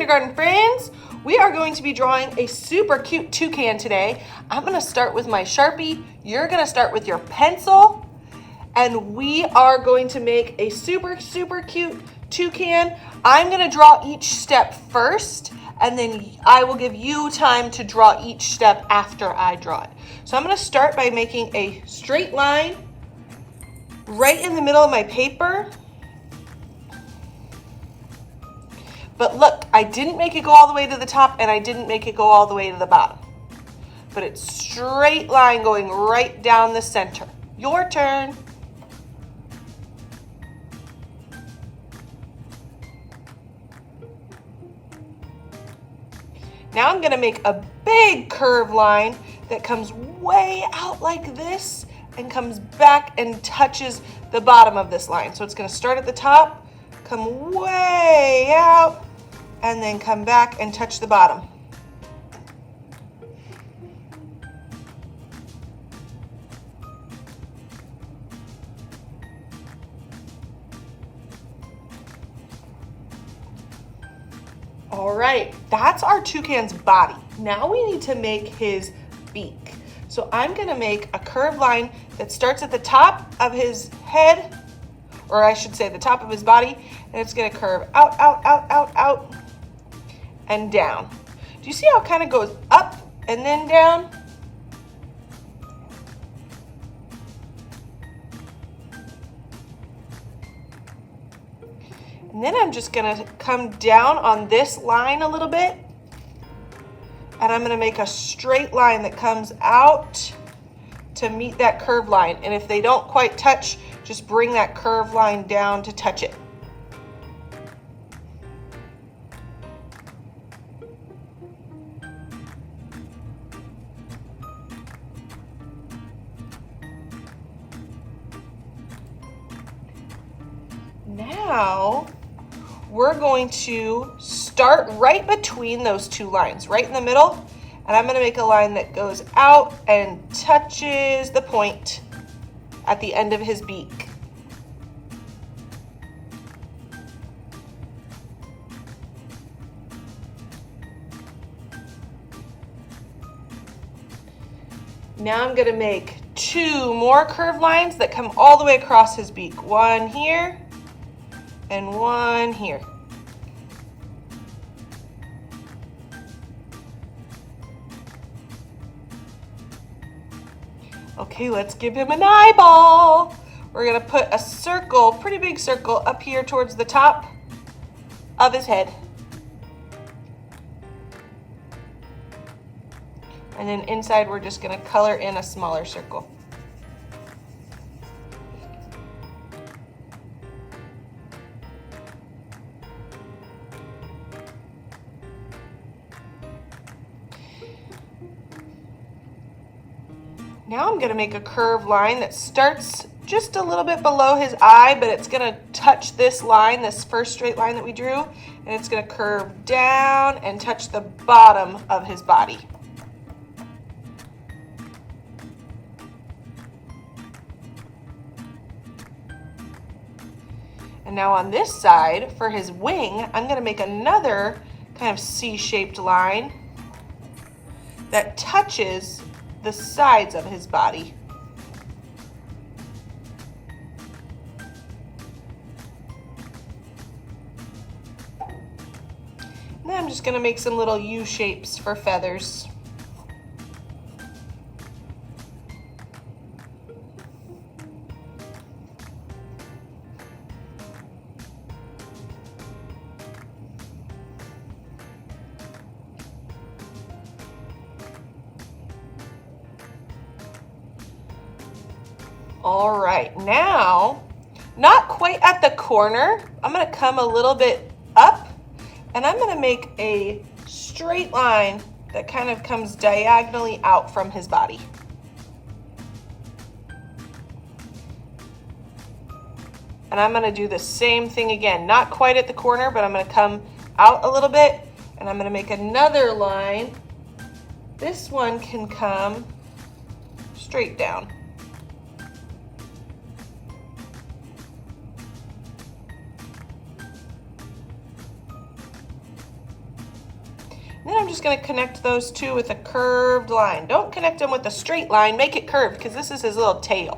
kindergarten friends. We are going to be drawing a super cute toucan today. I'm going to start with my Sharpie. You're going to start with your pencil. And we are going to make a super cute toucan. I'm going to draw each step first, and then I will give you time to draw each step after I draw it. So I'm going to start by making a straight line right in the middle of my paper. But look, I didn't make it go all the way to the top and I didn't make it go all the way to the bottom. But it's straight line going right down the center. Your turn. Now I'm gonna make a big curved line that comes way out like this and comes back and touches the bottom of this line. So it's gonna start at the top, come way out, and then come back and touch the bottom. All right, that's our toucan's body. Now we need to make his beak. So I'm gonna make a curved line that starts at the top of his head, or I should say the top of his body, and it's gonna curve out, out, and down. Do you see how it kind of goes up and then down? And then I'm just gonna come down on this line a little bit, and I'm gonna make a straight line that comes out to meet that curved line. And if they don't quite touch, just bring that curved line down to touch it. Now, we're going to start right between those two lines, right in the middle, and I'm gonna make a line that goes out and touches the point at the end of his beak. Now I'm gonna make two more curved lines that come all the way across his beak. One here and one here. Okay, let's give him an eyeball. We're gonna put a circle, pretty big circle, up here towards the top of his head. And then inside, we're just gonna color in a smaller circle. Now I'm gonna make a curved line that starts just a little bit below his eye, but it's gonna touch this line, this first straight line that we drew, and it's gonna curve down and touch the bottom of his body. And now on this side, for his wing, I'm gonna make another kind of C-shaped line that touches the sides of his body. And then I'm just gonna make some little U shapes for feathers. All right, now, not quite at the corner, I'm gonna come a little bit up, and I'm gonna make a straight line that kind of comes diagonally out from his body. And I'm gonna do the same thing again, not quite at the corner, but I'm gonna come out a little bit, and I'm gonna make another line. This one can come straight down. gonna connect those two with a curved line. Don't connect them with a straight line, make it curved because this is his little tail.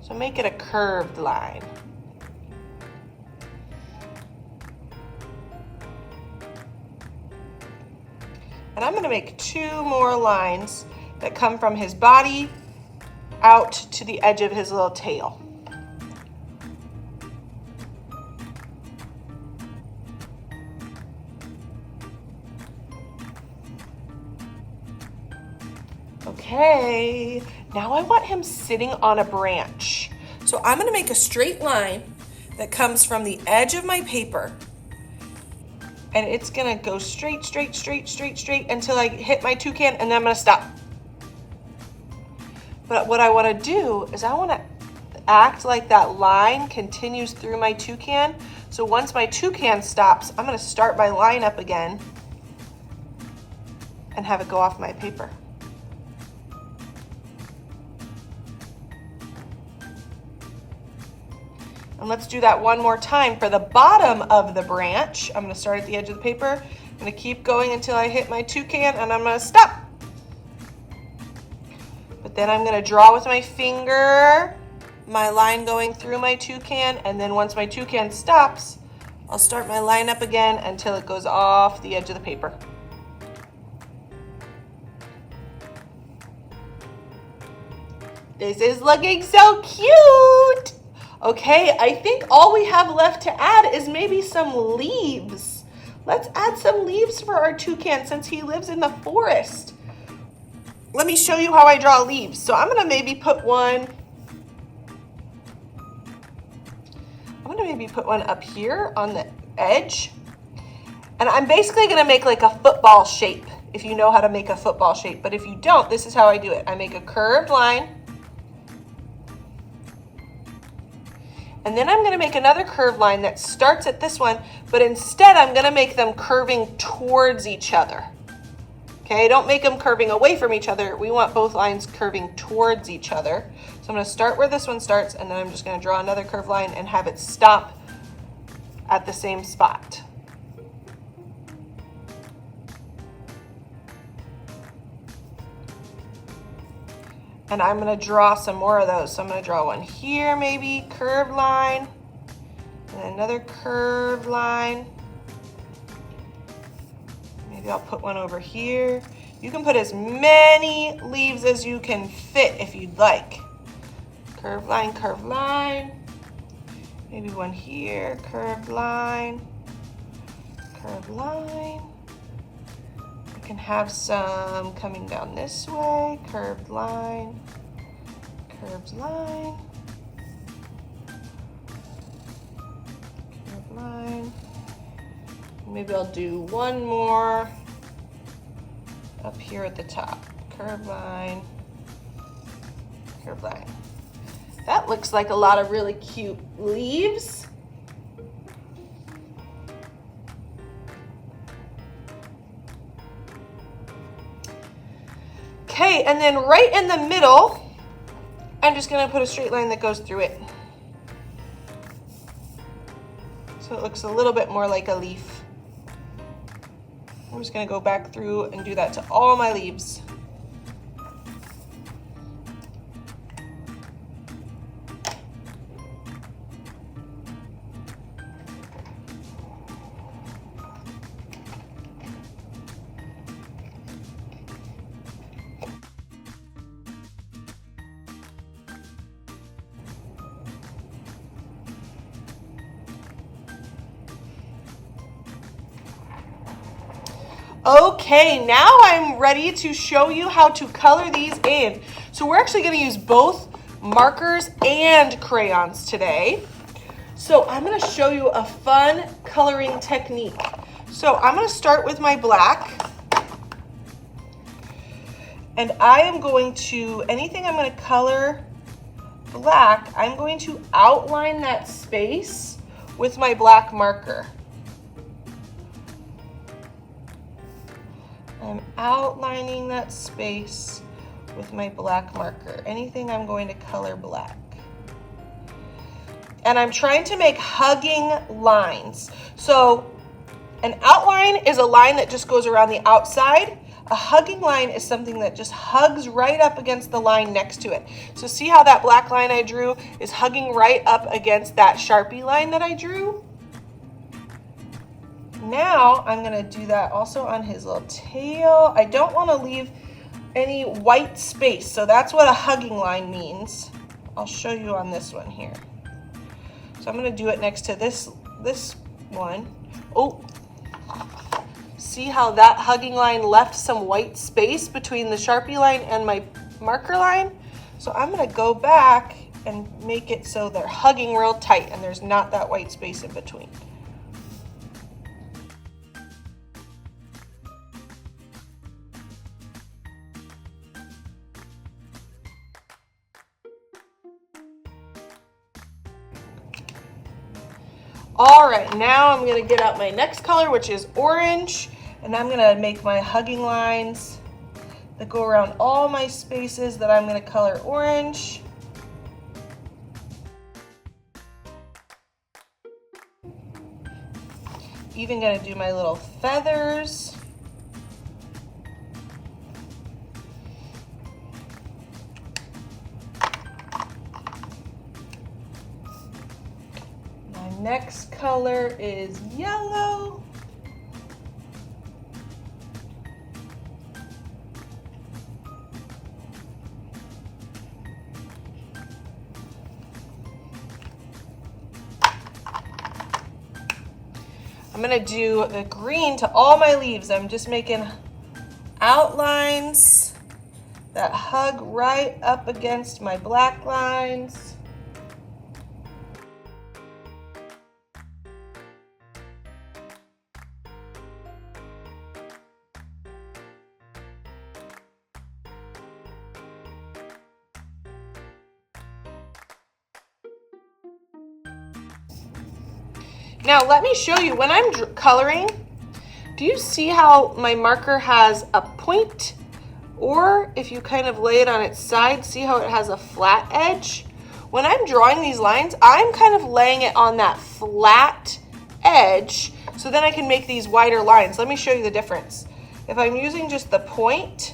So make it a curved line. And I'm gonna make 2 more lines that come from his body out to the edge of his little tail. Okay, now I want him sitting on a branch. So I'm gonna make a straight line that comes from the edge of my paper, and it's gonna go straight, straight, straight, straight, straight until I hit my toucan, and then I'm gonna stop. But what I wanna do is I wanna act like that line continues through my toucan. So once my toucan stops, I'm gonna start my line up again and have it go off my paper. And let's do that one more time for the bottom of the branch. I'm gonna start at the edge of the paper. I'm gonna keep going until I hit my toucan, and I'm gonna stop. But then I'm gonna draw with my finger, my line going through my toucan, and then once my toucan stops, I'll start my line up again until it goes off the edge of the paper. This is looking so cute. Okay, I think all we have left to add is maybe some leaves. Let's add some leaves for our toucan since he lives in the forest. Let me show you how I draw leaves. So I'm gonna maybe put one up here on the edge. And I'm basically gonna make like a football shape, if you know how to make a football shape. But if you don't, this is how I do it. I make a curved line. And then I'm gonna make another curved line that starts at this one, but instead I'm gonna make them curving towards each other. Okay, don't make them curving away from each other. We want both lines curving towards each other. So I'm gonna start where this one starts, and then I'm just gonna draw another curved line and have it stop at the same spot. And I'm gonna draw some more of those. So I'm gonna draw one here, maybe, curved line, and another curved line. Maybe I'll put one over here. You can put as many leaves as you can fit if you'd like. Curved line, curved line. Maybe one here, curved line, curved line. Can have some coming down this way, curved line, curved line, curved line. Maybe I'll do one more up here at the top, curved line, curved line. That looks like a lot of really cute leaves. Okay, and then right in the middle, I'm just gonna put a straight line that goes through it. So it looks a little bit more like a leaf. I'm just gonna go back through and do that to all my leaves. Okay, now I'm ready to show you how to color these in. So we're actually going to use both markers and crayons today. So I'm going to show you a fun coloring technique. So I'm going to start with my black. And I am going to, anything I'm going to color black, I'm going to outline that space with my black marker. I'm outlining that space with my black marker. Anything I'm going to color black. And I'm trying to make hugging lines. So An outline is a line that just goes around the outside. A hugging line is something that just hugs right up against the line next to it. So see how that black line I drew is hugging right up against that Sharpie line that I drew? Now I'm gonna do that also on his little tail. I don't wanna leave any white space, so that's what a hugging line means. I'll show you on this one here. So I'm gonna do it next to this one. Oh, see how that hugging line left some white space between the Sharpie line and my marker line? So I'm gonna go back and make it so they're hugging real tight and there's not that white space in between. All right, now I'm gonna get out my next color, which is orange, and I'm gonna make my hugging lines that go around all my spaces that I'm gonna color orange. Even gonna do my little feathers. Next color is yellow. I'm gonna do the green to all my leaves. I'm just making outlines that hug right up against my black lines. Now let me show you, when I'm coloring, do you see how my marker has a point? Or if you kind of lay it on its side, see how it has a flat edge? When I'm drawing these lines, I'm kind of laying it on that flat edge so then I can make these wider lines. Let me show you the difference. If I'm using just the point,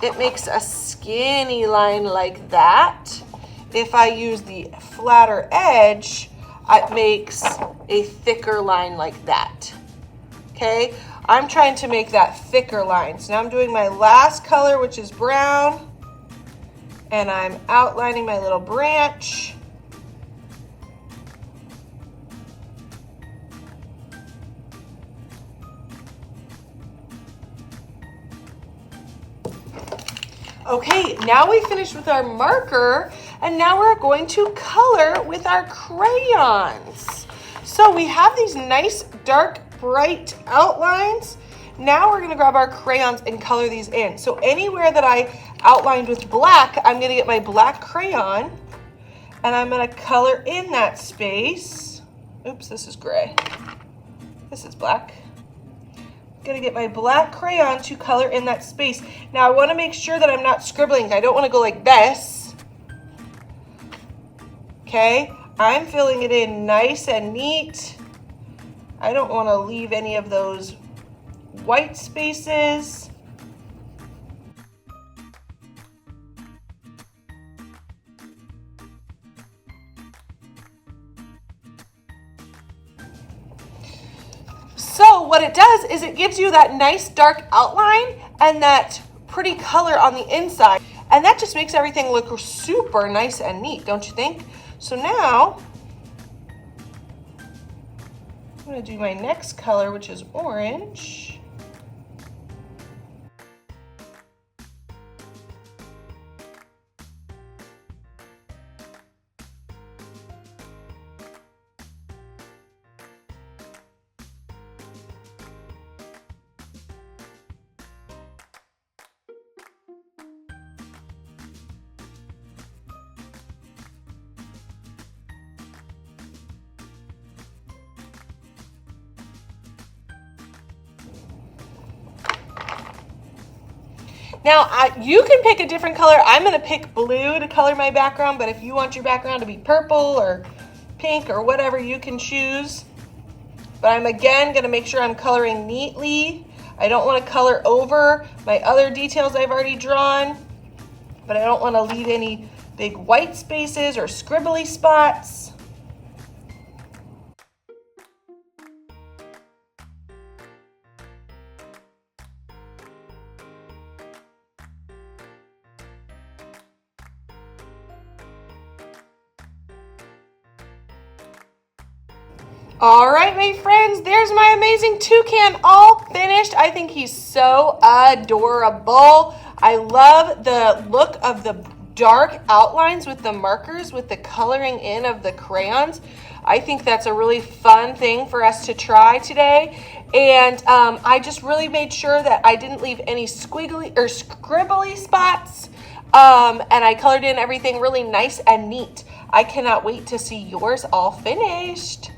it makes a skinny line like that. If I use the flatter edge, it makes a thicker line like that. Okay, I'm trying to make that thicker line. So now I'm doing my last color, which is brown, and I'm outlining my little branch. Okay, now we finished with our marker, and now we're going to color with our crayons. So we have these nice, dark, bright outlines. Now we're gonna grab our crayons and color these in. So anywhere that I outlined with black, I'm gonna get my black crayon, and I'm gonna color in that space. Oops, this is gray. This is black. Gonna get my black crayon to color in that space. Now I want to make sure that I'm not scribbling. I don't want to go like this. Okay, I'm filling it in nice and neat. I don't want to leave any of those white spaces. So what it does is it gives you that nice dark outline and that pretty color on the inside. And that just makes everything look super nice and neat, don't you think? So now, I'm gonna do my next color, which is orange. Now, you can pick a different color. I'm gonna pick blue to color my background, but if you want your background to be purple or pink or whatever, you can choose. but I'm again gonna make sure I'm coloring neatly. I don't wanna color over my other details I've already drawn, but I don't wanna leave any big white spaces or scribbly spots. All right, my friends, there's my amazing toucan all finished. I think he's so adorable. I love the look of the dark outlines with the markers, with the coloring in of the crayons. I think that's a really fun thing for us to try today. And I just really made sure that I didn't leave any squiggly or scribbly spots. And I colored in everything really nice and neat. I cannot wait to see yours all finished.